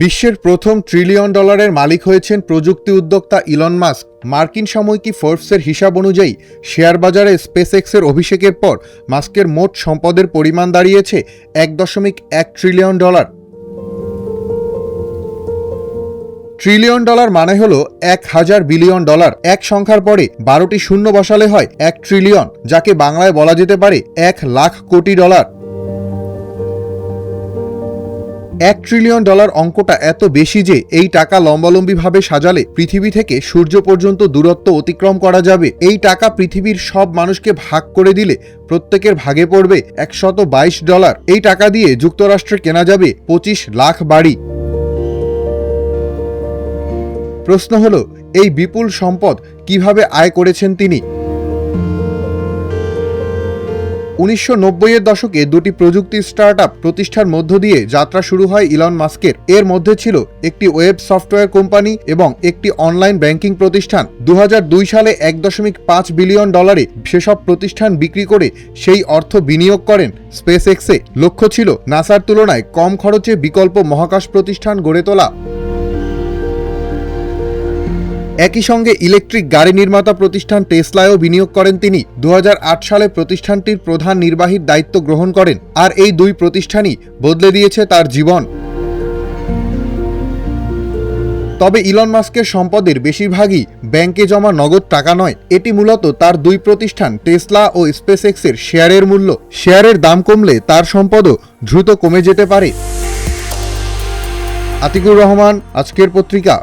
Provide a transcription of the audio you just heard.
বিশ্বের প্রথম ট্রিলিয়ন ডলারের মালিক হয়েছেন প্রযুক্তি উদ্যোক্তা ইলন মাস্ক। মার্কিন সাময়িকী ফোর্বসের হিসাব অনুযায়ী শেয়ার বাজারে স্পেসএক্সের অভিষেকের পর মাস্কের মোট সম্পদের পরিমাণ দাঁড়িয়েছে 1.1 ট্রিলিয়ন ডলার। ট্রিলিয়ন ডলার মানে হল 1000 বিলিয়ন ডলার। এক সংখ্যার পরে 12টি শূন্য বসালে হয় 1 ট্রিলিয়ন, যাকে বাংলায় বলা যেতে পারে 1 লাখ কোটি ডলার। 1 ট্রিলিয়ন ডলার অঙ্কটা এত বেশি যে এই টাকা লম্বালম্বিভাবে সাজালে পৃথিবী থেকে সূর্য পর্যন্ত দূরত্ব অতিক্রম করা যাবে। এই টাকা পৃথিবীর সব মানুষকে ভাগ করে দিলে প্রত্যেকের ভাগে পড়বে $122। এই টাকা দিয়ে যুক্তরাষ্ট্রে কেনা যাবে 25 লাখ বাড়ি। প্রশ্ন হল, এই বিপুল সম্পদ কিভাবে আয় করেছেন তিনি? 1990-এর দশকে দুটি প্রযুক্তি স্টার্টআপ প্রতিষ্ঠার মধ্য দিয়ে যাত্রা শুরু হয় ইলন মাস্কের। এর মধ্যে ছিল একটি ওয়েব সফটওয়্যার কোম্পানি এবং একটি অনলাইন ব্যাংকিং প্রতিষ্ঠান। 2002 সালে 1.5 বিলিয়ন ডলারে সেসব প্রতিষ্ঠান বিক্রি করে সেই অর্থ বিনিয়োগ করেন স্পেসএক্সে। লক্ষ্য ছিল নাসার তুলনায় কম খরচে বিকল্প মহাকাশ প্রতিষ্ঠান গড়ে তোলা। একই সঙ্গে ইলেকট্রিক গাড়ি নির্মাতা প্রতিষ্ঠান টেসলায়ও বিনিয়োগ করেন তিনি। 2008 সালে প্রতিষ্ঠানটির প্রধান নির্বাহীর দায়িত্ব গ্রহণ করেন, আর এই দুই প্রতিষ্ঠানই বদলে দিয়েছে তার জীবন। তবে ইলন মাস্কের সম্পদের বেশিরভাগই ব্যাংকে জমা নগদ টাকা নয়, এটি মূলত তার দুই প্রতিষ্ঠান টেসলা ও স্পেসএক্সের শেয়ারের মূল্য। শেয়ারের দাম কমলে তার সম্পদও দ্রুত কমে যেতে পারে। আতিকুর রহমান, আজকের পত্রিকা।